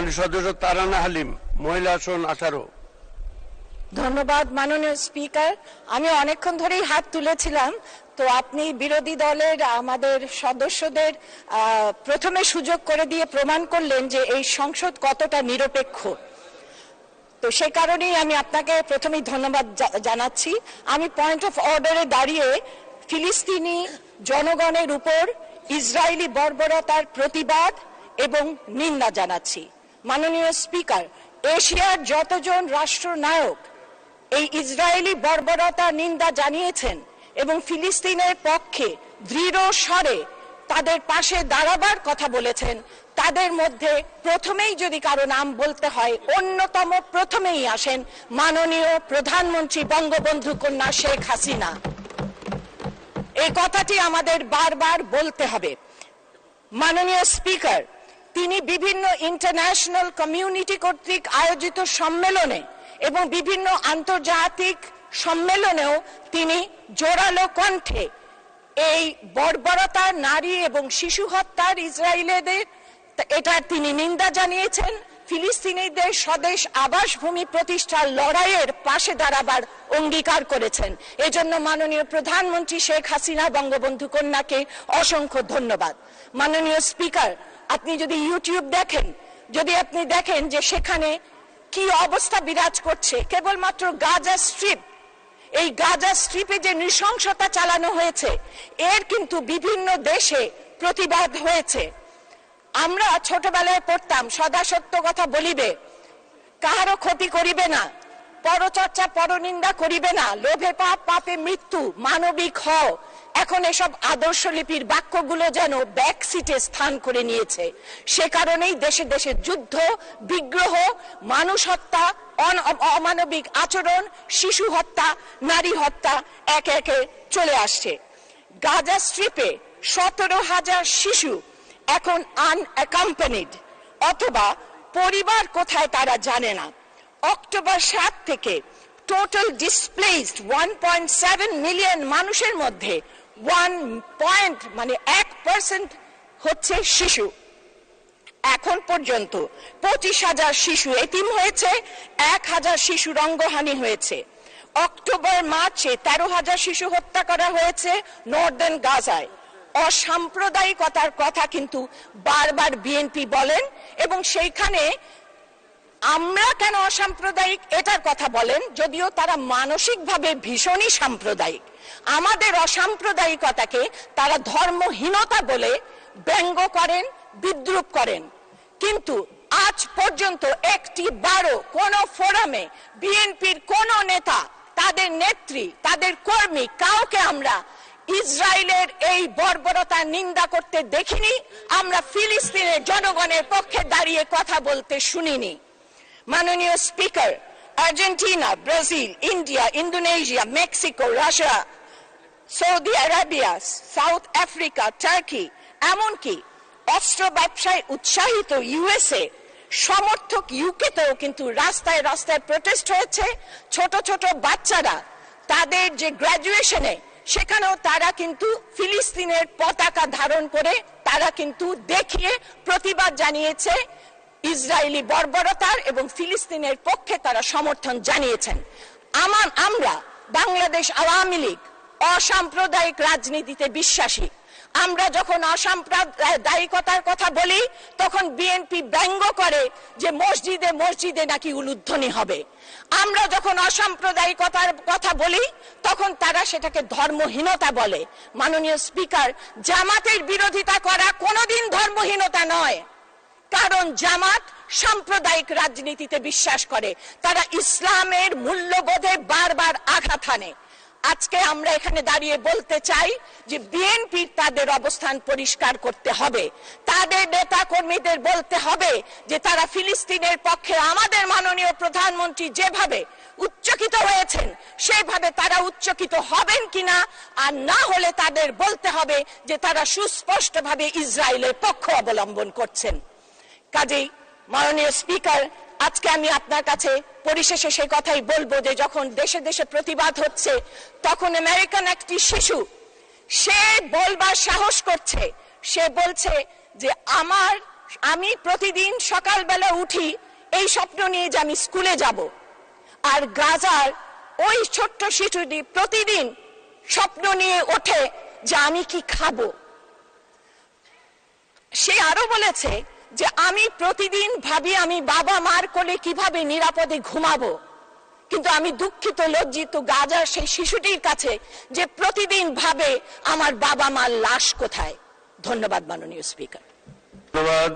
সম্মানিত সদস্য তারানা হালিম, মহিলা আসন 18। ধন্যবাদ মাননীয় স্পিকার। আমি অনেকক্ষণ ধরেই হাত তুলেছিলাম, তো আপনি বিরোধী দলের আমাদের সদস্যদের প্রথমে সুযোগ করে দিয়ে প্রমাণ করলেন যে এই সংসদ কতটা নিরপেক্ষ। তো সেই কারণেই আমি আপনাকে প্রথমেই ধন্যবাদ জানাচ্ছি। আমি পয়েন্ট অফ অর্ডারে দাঁড়িয়ে ফিলিস্তিনি জনগণের উপর ইসরায়েলি বর্বরতার প্রতিবাদ এবং নিন্দা জানাচ্ছি। মাননীয় স্পিকার, এশিয়ার যতজন রাষ্ট্রনায়ক এই ইসরায়েলি বর্বরতা নিন্দা জানিয়েছেন এবং ফিলিস্তিনের পক্ষে দৃঢ় স্বরে তাদের পাশে দাঁড়াবার কথা বলেছেন, তাদের মধ্যে প্রথমেই যদি কারো নাম বলতে হয়, অন্যতম প্রথমেই আসেন মাননীয় প্রধানমন্ত্রী বঙ্গবন্ধু কন্যা শেখ হাসিনা। এই কথাটি আমাদের বারবার বলতে হবে। মাননীয় স্পিকার, তিনি বিভিন্ন ইন্টারন্যাশনাল কমিউনিটি কর্তৃক আয়োজিত সম্মেলনে এবং বিভিন্ন আন্তর্জাতিক সম্মেলনেও তিনি জোরালো কণ্ঠে এই বর্বরতা, নারী এবং শিশু হত্যার ইসরায়েলিদের এটার তিনি নিন্দা জানিয়েছেন। ফিলিস্তিনিদের স্বদেশ আবাসভূমি প্রতিষ্ঠার লড়াইয়ের পাশে দাঁড়াবার অঙ্গীকার করেছেন। এজন্য মাননীয় প্রধানমন্ত্রী শেখ হাসিনা বঙ্গবন্ধু কন্যাকে অসংখ্য ধন্যবাদ। মাননীয় স্পিকার, আপনি যদি ইউটিউব দেখেন, যদি আপনি দেখেন যে সেখানে কি অবস্থা বিরাজ করছে, কেবলমাত্র গাজা স্ট্রিপ, এই গাজা স্ট্রিপে যে নৃশংসতা চালানো হয়েছে এর কিন্তু বিভিন্ন দেশে প্রতিবাদ হয়েছে। আমরা ছোটবেলায় পড়তাম, সদা সত্য কথা বলিবে, কাহারও ক্ষতি করিবে না, পরচর্চা পরনিন্দা করিবে না, লোভে পাপ পাপে মৃত্যু, মানবিক হও। এখন এসব আদর্শ লিপির বাক্যগুলো যেন ব্যাক সিটে স্থান করে নিয়েছে। সে কারণেই দেশে দেশে যুদ্ধ, বিগ্রহ, মানুষ হত্যা, অমানবিক আচরণ, শিশু হত্যা, নারী হত্যা একে একে চলে আসছে। গাজা স্ট্রিপে 17,000 শিশু এখন আনঅ্যাকম্পানিড, অথবা পরিবার কোথায় তারা জানে না। অক্টোবর 7 থেকে টোটাল ডিসপ্লেসড 1.7 মিলিয়ন মানুষের মধ্যে 1% হচ্ছে শিশু। এখন পর্যন্ত 25,000 শিশু এতিম হয়েছে, 1,000 শিশুর অঙ্গহানি হয়েছে। অক্টোবর মার্চে 13,000 শিশু হত্যা করা হয়েছে নর্দার্ন গাজায়। অসাম্প্রদায়িকতার কথা কিন্তু বারবার বিএনপি বলেন, এবং সেইখানে আমরা কেন অসাম্প্রদায়িক এটার কথা বলেন, যদিও তারা মানসিকভাবে ভীষণই সাম্প্রদায়িক। আমাদের অসাম্প্রদায়িকতাকে তারা ধর্মহীনতা বলে ব্যঙ্গ করেন, বিদ্রূপ করেন। কিন্তু আজ পর্যন্ত একটি বারো কোন ফোরামে বিএনপির কোন নেতা, তাদের নেত্রী, তাদের কর্মী, কাউকে আমরা ইসরায়েলের এই বর্বরতার নিন্দা করতে দেখিনি। আমরা ফিলিস্তিনের জনগণের পক্ষে দাঁড়িয়ে কথা বলতে শুনিনি। মাননীয় speaker, Argentina, Brazil, India, Indonesia, Mexico, Russia, Saudi Arabia, south Africa, turkey, এমনকি অস্ত্র ব্যবসায় উৎসাহিত ইউএসএ সমর্থক ইউকেতেও কিন্তু রাস্তায় রাস্তায় প্রোটেস্ট হয়েছে। ছোট ছোট বাচ্চারা তাদের যে গ্রাজুয়েশনে, সেখানেও তারা কিন্তু ফিলিস্তিনের পতাকা ধারণ করে তারা কিন্তু দেখিয়ে প্রতিবাদ জানিয়েছে ইসরায়েলি বর্বরতার, এবং ফিলিস্তিনের পক্ষে তারা সমর্থন জানিয়েছেন। আমরা বাংলাদেশ আওয়ামী লীগ অসাম্প্রদায়িক রাজনীতিতে বিশ্বাসী। আমরা যখন অসাম্প্রদায়িকতার কথা বলি তখন বিএনপি ব্যঙ্গ করে যে মসজিদে মসজিদে নাকি উলুধ্বনি হবে। আমরা যখন অসাম্প্রদায়িকতার কথা বলি তখন তারা সেটাকে ধর্মহীনতা বলে। মাননীয় স্পিকার, জামাতের বিরোধিতা করা কোনোদিন ধর্মহীনতা নয়, কারণ জামাত সাম্প্রদায়িক রাজনীতিতে বিশ্বাস করে, তারা ইসলামের মূল্যবোধে বারবার আঘাত হানে। আজকে আমরা এখানে দাঁড়িয়ে বলতে চাই যে বিএনপি তাদের অবস্থান পরিষ্কার করতে হবে, তাদের নেতা কর্মীদের বলতে হবে যে তারা ফিলিস্তিনের পক্ষে আমাদের মাননীয় প্রধানমন্ত্রী যেভাবে উচ্চকিত হয়েছেন সেভাবে তারা উচ্চকিত হবেন কিনা, আর না হলে তাদের বলতে হবে যে তারা সুস্পষ্টভাবে ইসরায়েলের পক্ষ অবলম্বন করছেন। কাজেই মাননীয় স্পিকার, আজকে আমি আপনার কাছে পরিশেষে সেই কথাই বলবো যে যখন দেশে দেশে প্রতিবাদ হচ্ছে তখন আমেরিকান একটি শিশু সে বলবার সাহস করছে, সে বলছে যে আমার আমি প্রতিদিন সকালবেলা উঠি এই স্বপ্ন নিয়ে যে আমি স্কুলে যাব, আর গাজার ওই ছোট্ট শিশুটি প্রতিদিন স্বপ্ন নিয়ে ওঠে যে আমি কি খাবো। সে আরো বলেছে যে আমি প্রতিদিন ভাবি আমি বাবা মার কোলে কিভাবে নিরাপদে ঘুমাবো, কিন্তু আমি দুঃখিত লজ্জিত গাজার সেই শিশুটির কাছে যে প্রতিদিন ভাবে আমার বাবা মার লাশ কোথায়। ধন্যবাদ মাননীয় স্পিকার। ধন্যবাদ।